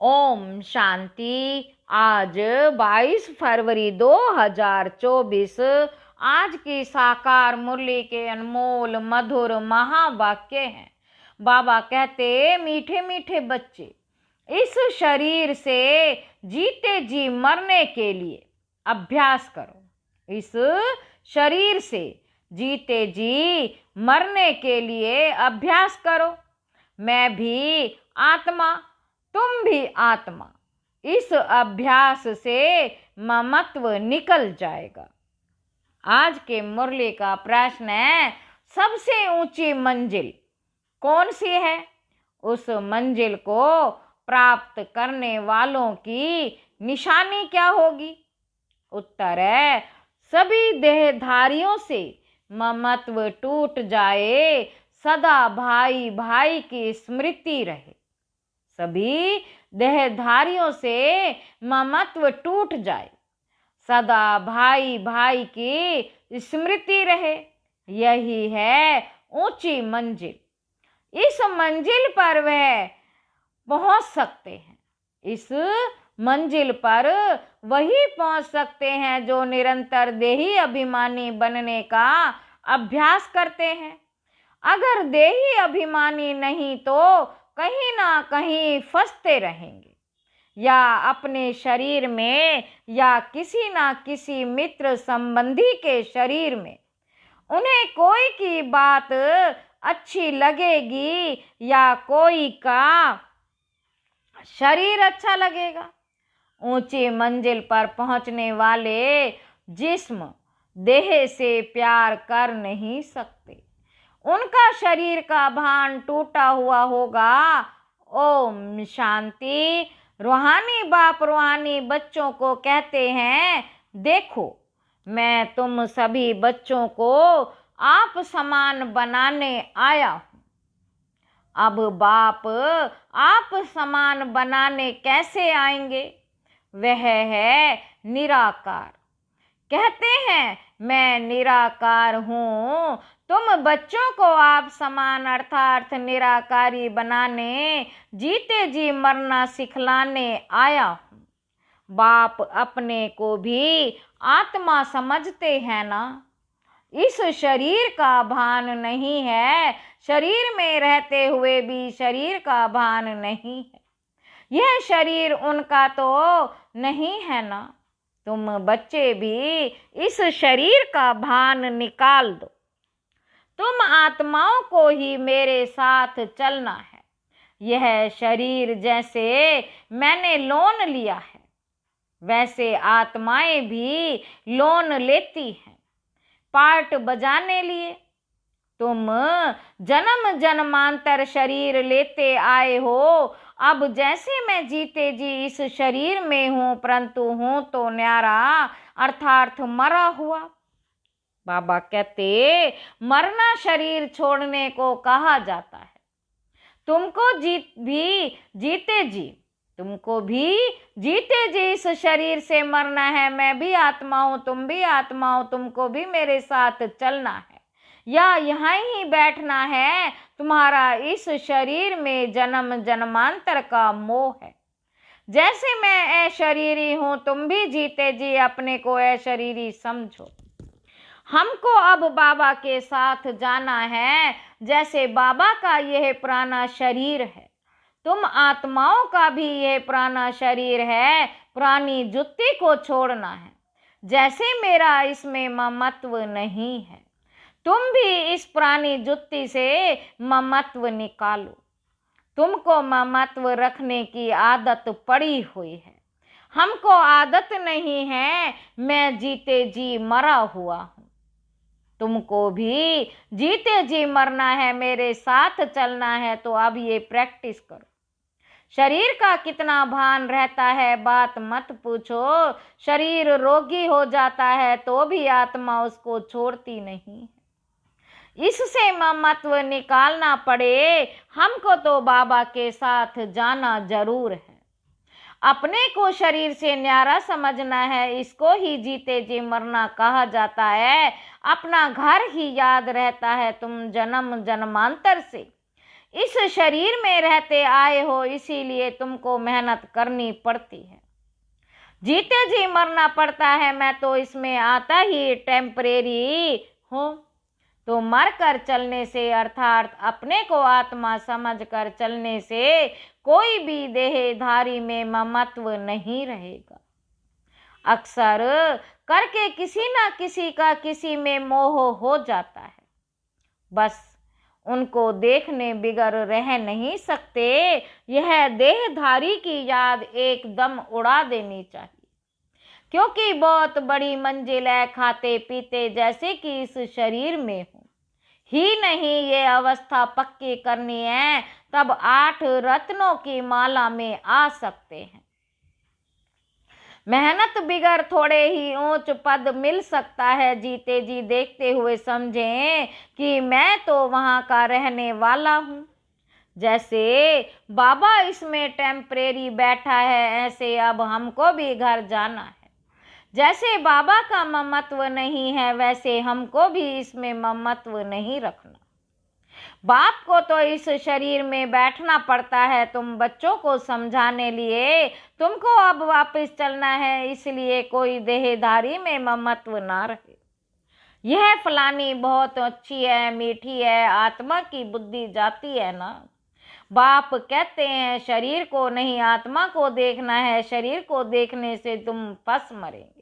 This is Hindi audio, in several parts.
ओम शांति। आज 22 फरवरी 2024 आज की साकार मुरली के अनमोल मधुर महावाक्य हैं। बाबा कहते, मीठे मीठे बच्चे, इस शरीर से जीते जी मरने के लिए अभ्यास करो। इस शरीर से जीते जी मरने के लिए अभ्यास करो। मैं भी आत्मा, तुम भी आत्मा। इस अभ्यास से ममत्व निकल जाएगा। आज के मुरली का प्रश्न है, सबसे ऊंची मंजिल कौन सी है? उस मंजिल को प्राप्त करने वालों की निशानी क्या होगी? उत्तर है, सभी देहधारियों से ममत्व टूट जाए, सदा भाई भाई की स्मृति रहे। सभी देहधारियों से ममत्व टूट जाए, सदा भाई भाई की स्मृति रहे। यही है ऊंची मंजिल। इस मंजिल पर वह पहुंच सकते हैं। इस मंजिल पर वही पहुंच सकते हैं जो निरंतर देही अभिमानी बनने का अभ्यास करते हैं। अगर देही अभिमानी नहीं तो कहीं ना कहीं फंसते रहेंगे, या अपने शरीर में या किसी ना किसी मित्र संबंधी के शरीर में। उन्हें कोई की बात अच्छी लगेगी या कोई का शरीर अच्छा लगेगा। ऊंची मंजिल पर पहुंचने वाले जिस्म देह से प्यार कर नहीं सकते। उनका शरीर का भान टूटा हुआ होगा। ओम शांति। रूहानी बाप रूहानी बच्चों को कहते हैं, देखो, मैं तुम सभी बच्चों को आप समान बनाने आया हूँ। अब बाप आप समान बनाने कैसे आएंगे? वह है निराकार। कहते हैं, मैं निराकार हूँ। तुम बच्चों को आप समान अर्थात निराकारी बनाने, जीते जी मरना सिखलाने आया हूँ। बाप अपने को भी आत्मा समझते हैं ना? इस शरीर का भान नहीं है। शरीर में रहते हुए भी शरीर का भान नहीं है। यह शरीर उनका तो नहीं है ना? तुम बच्चे भी इस शरीर का भान निकाल दो। तुम आत्माओं को ही मेरे साथ चलना है। यह शरीर जैसे मैंने लोन लिया है, वैसे आत्माएं भी लोन लेती हैं पार्ट बजाने लिए। तुम जन्म जन्मांतर शरीर लेते आए हो। अब जैसे मैं जीते जी इस शरीर में हूँ, परंतु हूँ तो न्यारा अर्थात मरा हुआ। बाबा कहते, मरना शरीर छोड़ने को कहा जाता है। तुमको तुमको भी जीते जी इस शरीर से मरना है। मैं भी आत्मा हूँ, तुम भी आत्मा हो। तुमको भी मेरे साथ चलना है या यहाँ ही बैठना है। तुम्हारा इस शरीर में जन्म जन्मांतर का मोह है। जैसे मैं अशरीरी हूँ, तुम भी जीते जी अपने को अशरीरी समझो। हमको अब बाबा के साथ जाना है। जैसे बाबा का यह पुराना शरीर है, तुम आत्माओं का भी यह पुराना शरीर है। पुरानी जुत्ती को छोड़ना है। जैसे मेरा इसमें ममत्व नहीं है, तुम भी इस पुरानी जुत्ती से ममत्व निकालो। तुमको ममत्व रखने की आदत पड़ी हुई है। हमको आदत नहीं है। मैं जीते जी मरा हुआ हूँ। तुमको भी जीते जी मरना है, मेरे साथ चलना है। तो अब ये प्रैक्टिस करो। शरीर का कितना भान रहता है बात मत पूछो। शरीर रोगी हो जाता है तो भी आत्मा उसको छोड़ती नहीं है। इससे ममत्व निकालना पड़े हमको तो बाबा के साथ जाना जरूर है। अपने को शरीर से न्यारा समझना है। इसको ही जीते जी मरना कहा जाता है। अपना घर ही याद रहता है। तुम जन्म जन्मांतर से इस शरीर में रहते आए हो, इसीलिए तुमको मेहनत करनी पड़ती है। जीते जी मरना पड़ता है। मैं तो इसमें आता ही टेम्परेरी हूँ। तो मरकर चलने से अर्थात अपने को आत्मा समझकर चलने से कोई भी देहधारी में ममत्व नहीं रहेगा। अक्सर करके किसी ना किसी का किसी में मोह हो जाता है। बस उनको देखने बिगर रह नहीं सकते। यह देहधारी की याद एकदम उड़ा देनी चाहिए, क्योंकि बहुत बड़ी मंजिल है खाते पीते जैसे कि इस शरीर में हो ही नहीं। ये अवस्था पक्की करनी है, तब 8 रत्नों की माला में आ सकते हैं। मेहनत बिगर थोड़े ही ऊंच पद मिल सकता है। जीते जी देखते हुए समझें कि मैं तो वहां का रहने वाला हूँ। जैसे बाबा इसमें टेम्परेरी बैठा है, ऐसे अब हमको भी घर जाना है। जैसे बाबा का ममत्व नहीं है, वैसे हमको भी इसमें ममत्व नहीं रखना। बाप को तो इस शरीर में बैठना पड़ता है तुम बच्चों को समझाने लिए। तुमको अब वापस चलना है, इसलिए कोई देहधारी में ममत्व ना रहे। यह फलानी बहुत अच्छी है, मीठी है, आत्मा की बुद्धि जाती है ना। बाप कहते हैं शरीर को नहीं आत्मा को देखना है। शरीर को देखने से तुम फंस मरेंगे।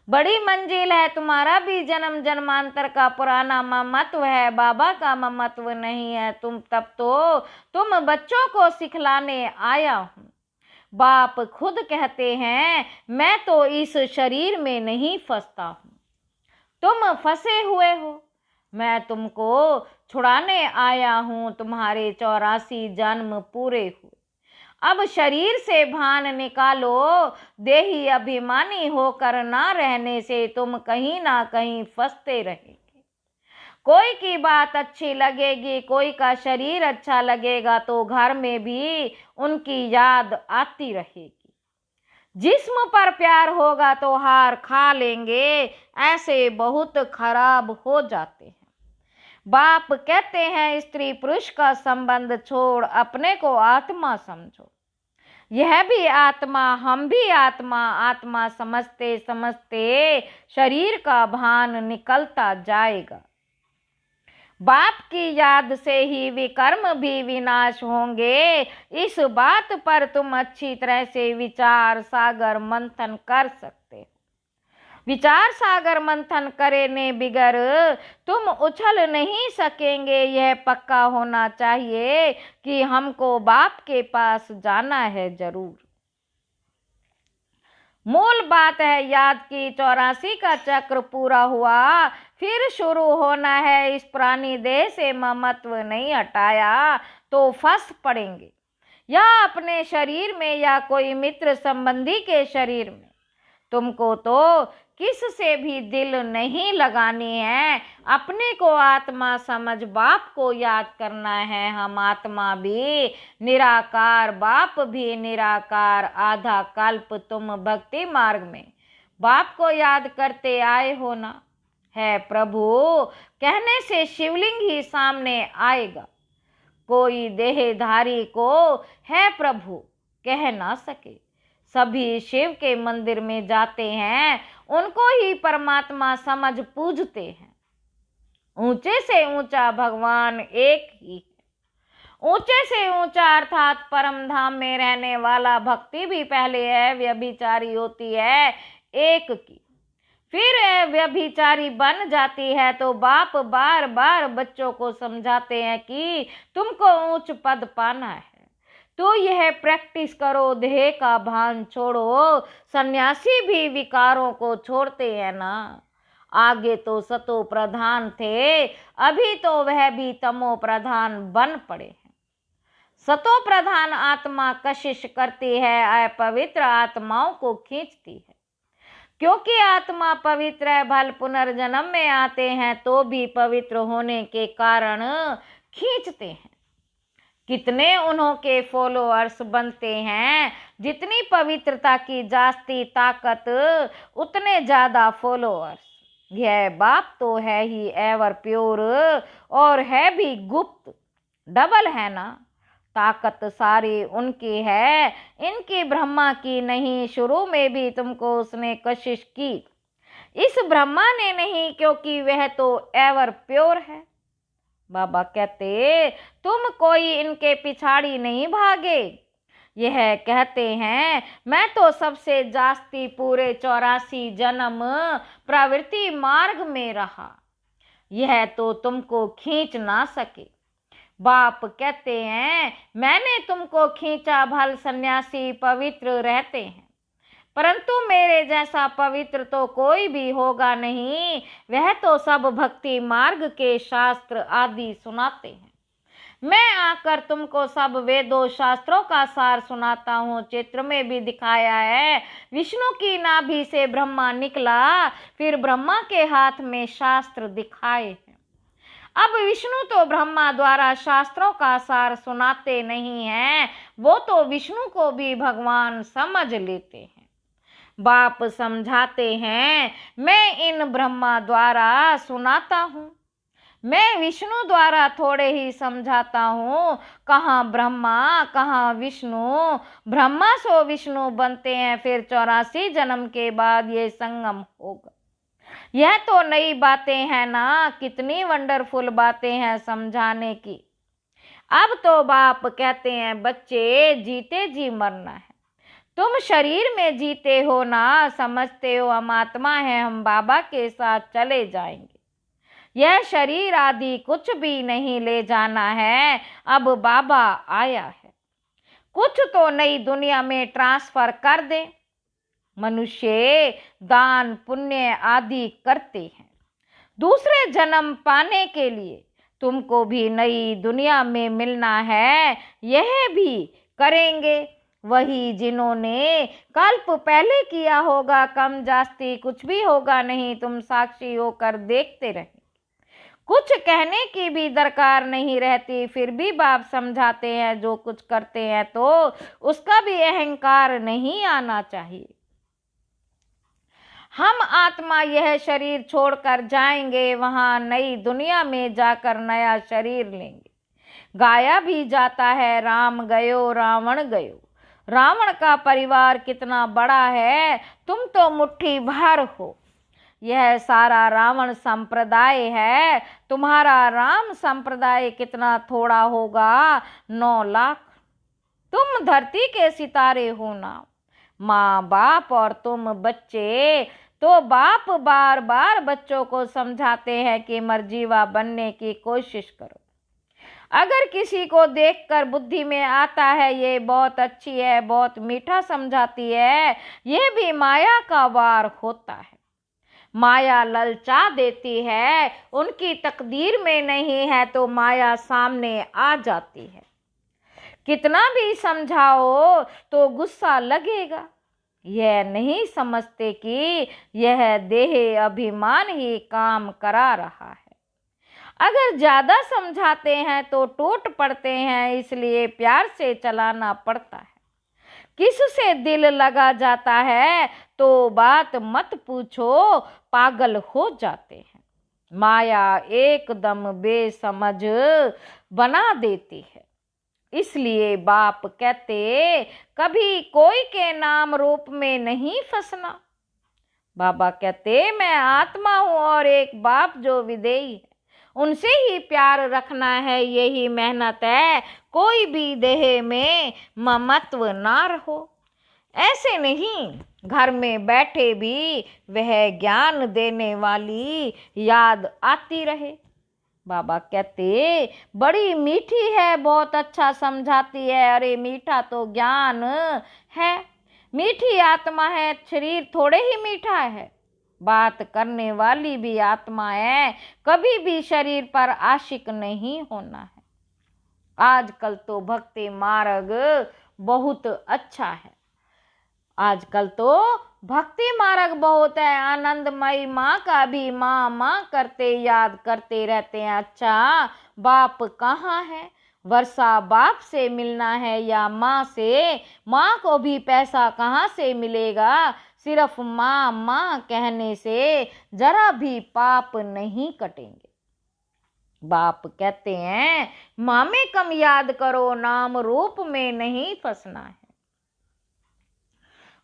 बड़ी मंजिल है, तुम्हारा भी जन्म जन्मांतर का पुराना ममत्व है, बाबा का ममत्व नहीं है। तुम बच्चों को सिखलाने आया हूँ। बाप खुद कहते हैं मैं तो इस शरीर में नहीं फंसता हूँ, तुम फंसे हुए हो। मैं तुमको छुड़ाने आया हूँ। तुम्हारे 84 जन्म पूरे हुए। अब शरीर से भान निकालो। देही अभिमानी होकर ना रहने से तुम कहीं ना कहीं फंसते रहेंगे। कोई की बात अच्छी लगेगी, कोई का शरीर अच्छा लगेगा, तो घर में भी उनकी याद आती रहेगी। जिस्म पर प्यार होगा तो हार खा लेंगे। ऐसे बहुत खराब हो जाते हैं। बाप कहते हैं स्त्री पुरुष का संबंध छोड़ अपने को आत्मा समझो। यह भी आत्मा, हम भी आत्मा। आत्मा समझते समझते शरीर का भान निकलता जाएगा। बाप की याद से ही विकर्म भी विनाश होंगे। इस बात पर तुम अच्छी तरह से विचार सागर मंथन कर सकते हो। विचार सागर मंथन करने बिगर तुम उछल नहीं सकेंगे। यह पक्का होना चाहिए कि हमको बाप के पास जाना है जरूर। मूल बात है याद की 84 का चक्र पूरा हुआ, फिर शुरू होना है। इस पुरानी देह से ममत्व नहीं हटाया तो फंस पड़ेंगे, या अपने शरीर में या कोई मित्र संबंधी के शरीर में। तुमको तो किस से भी दिल नहीं लगानी है। अपने को आत्मा समझ बाप को याद करना है। हम आत्मा भी निराकार, बाप भी निराकार। आधा कल्प तुम भक्ति मार्ग में बाप को याद करते आए हो ना। है प्रभु कहने से शिवलिंग ही सामने आएगा। कोई देहधारी को है प्रभु कह ना सके। सभी शिव के मंदिर में जाते हैं, उनको ही परमात्मा समझ पूजते हैं। ऊंचे से ऊंचा भगवान एक ही है। ऊंचे से ऊंचा अर्थात परम धाम में रहने वाला भक्ति भी पहले है व्यभिचारी होती है एक की, फिर व्यभिचारी बन जाती है। तो बाप बार बार बच्चों को समझाते हैं कि तुमको ऊंच पद पाना है तो यह प्रैक्टिस करो। देह का भान छोड़ो। सन्यासी भी विकारों को छोड़ते हैं ना। आगे तो सतो प्रधान थे, अभी तो वह भी तमो प्रधान बन पड़े हैं। सतो प्रधान आत्मा कशिश करती है, अपवित्र आत्माओं को खींचती है। क्योंकि आत्मा पवित्र है, भल पुनर्जन्म में आते हैं तो भी पवित्र होने के कारण खींचते हैं। कितने उन्हों के फॉलोअर्स बनते हैं। जितनी पवित्रता की जास्ती ताकत उतने ज्यादा फॉलोअर्स। यह बाप तो है ही एवर प्योर और है भी गुप्त। डबल है ना। ताकत सारी उनकी है, इनकी ब्रह्मा की नहीं। शुरू में भी तुमको उसने कशिश की, इस ब्रह्मा ने नहीं, क्योंकि वह तो एवर प्योर है। बाबा कहते तुम कोई इनके पिछाड़ी नहीं भागे। यह कहते हैं मैं तो सबसे जास्ती पूरे 84 जन्म प्रवृत्ति मार्ग में रहा, यह तो तुमको खींच ना सके। बाप कहते हैं मैंने तुमको खींचा, भल सन्यासी पवित्र रहते हैं, परंतु मेरे जैसा पवित्र तो कोई भी होगा नहीं। वह तो सब भक्ति मार्ग के शास्त्र आदि सुनाते हैं। मैं आकर तुमको सब वेदों शास्त्रों का सार सुनाता हूँ। चित्र में भी दिखाया है, विष्णु की नाभि से ब्रह्मा निकला, फिर ब्रह्मा के हाथ में शास्त्र दिखाए हैं। अब विष्णु तो ब्रह्मा द्वारा शास्त्रों का सार सुनाते नहीं हैं, वो तो विष्णु को भी भगवान समझ लेते हैं। बाप समझाते हैं मैं इन ब्रह्मा द्वारा सुनाता हूँ, मैं विष्णु द्वारा थोड़े ही समझाता हूँ। कहाँ ब्रह्मा कहाँ विष्णु, ब्रह्मा सो विष्णु बनते हैं, फिर 84 जन्म के बाद ये संगम होगा। यह तो नई बातें हैं ना, कितनी वंडरफुल बातें हैं समझाने की। अब तो बाप कहते हैं बच्चे जीते जी मरना है, तुम शरीर में जीते हो ना, समझते हो हम आत्मा है, हम बाबा के साथ चले जाएंगे। यह शरीर आदि कुछ भी नहीं ले जाना है, अब बाबा आया है, कुछ तो नई दुनिया में ट्रांसफर कर दे। मनुष्य दान पुण्य आदि करते हैं दूसरे जन्म पाने के लिए, तुमको भी नई दुनिया में मिलना है, यह भी करेंगे वही जिन्होंने कल्प पहले किया होगा। कम जास्ती कुछ भी होगा नहीं, तुम साक्षी होकर देखते रहे, कुछ कहने की भी दरकार नहीं रहती। फिर भी बाप समझाते हैं जो कुछ करते हैं तो उसका भी अहंकार नहीं आना चाहिए। हम आत्मा यह शरीर छोड़कर जाएंगे, वहां नई दुनिया में जाकर नया शरीर लेंगे। गाया भी जाता है राम गयो रावण गयो। रावण का परिवार कितना बड़ा है, तुम तो मुट्ठी भर हो। यह सारा रावण संप्रदाय है, तुम्हारा राम संप्रदाय कितना थोड़ा होगा, 9 लाख। तुम धरती के सितारे हो ना, माँ बाप और तुम बच्चे। तो बाप बार बार बच्चों को समझाते हैं कि मर्जीवा बनने की कोशिश करो। अगर किसी को देखकर बुद्धि में आता है ये बहुत अच्छी है, बहुत मीठा समझाती है, ये भी माया का वार होता है। माया ललचा देती है, उनकी तकदीर में नहीं है तो माया सामने आ जाती है। कितना भी समझाओ तो गुस्सा लगेगा। यह नहीं समझते कि यह देह अभिमान ही काम करा रहा है। अगर ज्यादा समझाते हैं तो टूट पड़ते हैं, इसलिए प्यार से चलाना पड़ता है। किससे दिल लगा जाता है तो बात मत पूछो, पागल हो जाते हैं। माया एकदम बेसमझ बना देती है। इसलिए बाप कहते कभी कोई के नाम रूप में नहीं फंसना। बाबा कहते मैं आत्मा हूँ और एक बाप जो विदेही है, उनसे ही प्यार रखना है, यही मेहनत है। कोई भी देह में ममत्व ना रहो। ऐसे नहीं घर में बैठे भी वह ज्ञान देने वाली याद आती रहे। बाबा कहते बड़ी मीठी है, बहुत अच्छा समझाती है। अरे मीठा तो ज्ञान है, मीठी आत्मा है, शरीर थोड़े ही मीठा है। बात करने वाली भी आत्मा है, कभी भी शरीर पर आशिक नहीं होना है। आजकल तो भक्ति मार्ग बहुत अच्छा है, आजकल तो भक्ति मार्ग बहुत है। आनंदमयी माँ का भी माँ माँ करते याद करते रहते हैं। अच्छा बाप कहाँ है? वर्षा बाप से मिलना है या माँ से? माँ को भी पैसा कहाँ से मिलेगा? सिर्फ माँ माँ कहने से जरा भी पाप नहीं कटेंगे। बाप कहते हैं मामे कम याद करो, नाम रूप में नहीं फंसना है।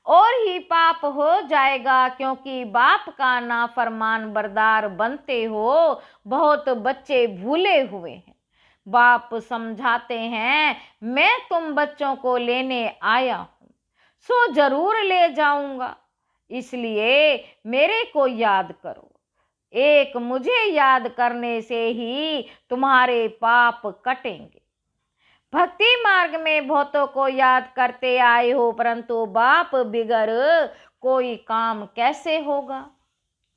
और ही पाप हो जाएगा, क्योंकि बाप का नाफरमान बरदार बनते हो। बहुत बच्चे भूले हुए हैं। बाप समझाते हैं मैं तुम बच्चों को लेने आया हूं, सो जरूर ले जाऊंगा, इसलिए मेरे को याद करो। एक मुझे याद करने से ही तुम्हारे पाप कटेंगे। भक्ति मार्ग में बहुतों को याद करते आए हो, परंतु बाप बिगर कोई काम कैसे होगा।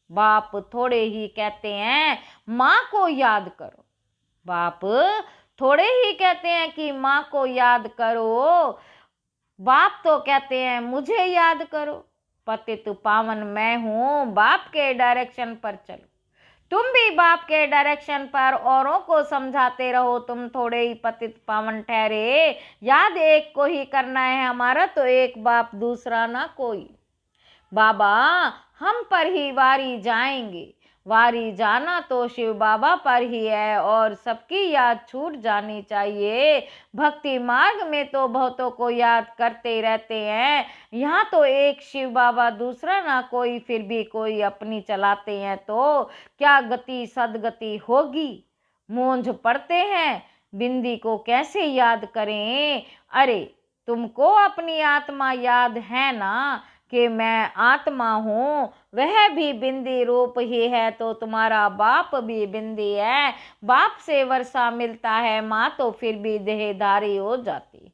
बाप थोड़े ही कहते हैं माँ को याद करो। बाप थोड़े ही कहते हैं कि माँ को याद करो। बाप तो कहते हैं मुझे याद करो। पतित पावन मैं हूं, बाप के डायरेक्शन पर चलो। तुम भी बाप के डायरेक्शन पर औरों को समझाते रहो। तुम थोड़े ही पतित पावन ठहरे। याद एक को ही करना है, हमारा तो एक बाप, दूसरा ना कोई। बाबा हम पर ही वारी जाएंगे, वारी जाना तो शिव बाबा पर ही है, और सबकी याद छूट जानी चाहिए। भक्ति मार्ग में तो बहुतों को याद करते रहते हैं, यहाँ तो एक शिव बाबा, दूसरा ना कोई, फिर भी कोई अपनी चलाते हैं, तो क्या गति सदगति होगी। मूंझ पड़ते हैं, बिंदी को कैसे याद करें। अरे तुमको अपनी आत्मा याद है ना कि मैं आत्मा हूँ, वह भी बिंदी रूप ही है, तो तुम्हारा बाप भी बिंदी है। बाप से वर्षा मिलता है, माँ तो फिर भी देहधारी हो जाती है।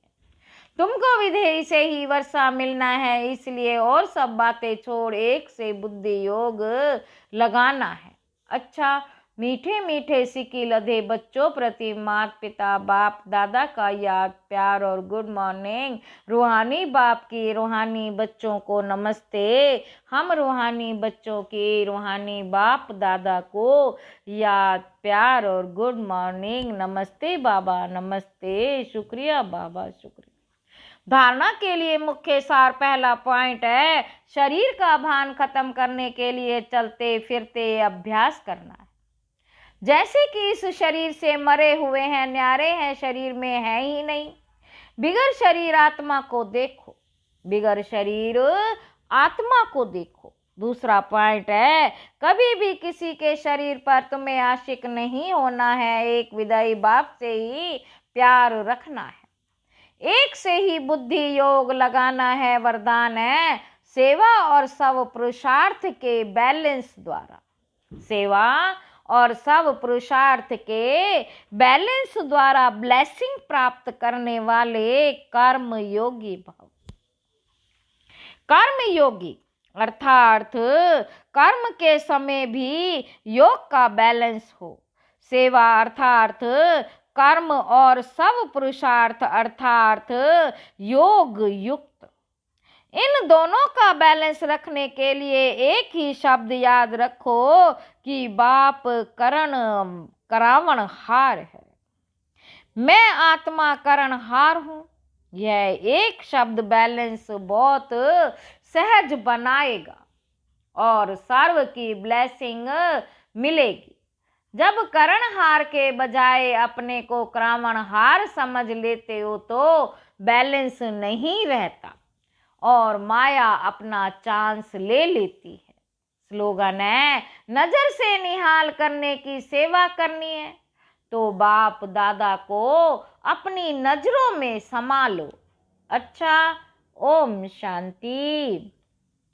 तुमको विधेय से ही वर्षा मिलना है, इसलिए और सब बातें छोड़ एक से बुद्धि योग लगाना है। अच्छा, मीठे मीठे सिक्की लदे बच्चों प्रति माता पिता बाप दादा का याद प्यार और गुड मॉर्निंग। रूहानी बाप की रूहानी बच्चों को नमस्ते। हम रूहानी बच्चों की रूहानी बाप दादा को याद प्यार और गुड मॉर्निंग। नमस्ते बाबा, नमस्ते, शुक्रिया बाबा, शुक्रिया। धारणा के लिए मुख्य सार पहला पॉइंट है शरीर का भान खत्म करने के लिए चलते फिरते अभ्यास करना है। जैसे कि इस शरीर से मरे हुए हैं, न्यारे हैं, शरीर में है ही नहीं। बिगर शरीर आत्मा को देखो, बिगर शरीर आत्मा को देखो। दूसरा पॉइंट है कभी भी किसी के शरीर पर तुम्हें आशिक नहीं होना है। एक विदाई बाप से ही प्यार रखना है, एक से ही बुद्धि योग लगाना है। वरदान है सेवा और सब पुरुषार्थ के बैलेंस द्वारा, सेवा और सब पुरुषार्थ के बैलेंस द्वारा ब्लेसिंग प्राप्त करने वाले कर्म योगी भव। कर्म योगी अर्थात कर्म के समय भी योग का बैलेंस हो। सेवा अर्थात कर्म और सब पुरुषार्थ अर्थात योग युक्त। इन दोनों का बैलेंस रखने के लिए एक ही शब्द याद रखो कि बाप करण करावण हार है, मैं आत्मा करण हार हूं। यह एक शब्द बैलेंस बहुत सहज बनाएगा और सर्व की ब्लेसिंग मिलेगी। जब करणहार के बजाय अपने को करावणहार समझ लेते हो तो बैलेंस नहीं रहता और माया अपना चांस ले लेती है। स्लोगन है नजर से निहाल करने की सेवा करनी है तो बाप दादा को अपनी नजरों में समा लो। अच्छा, ओम शांति।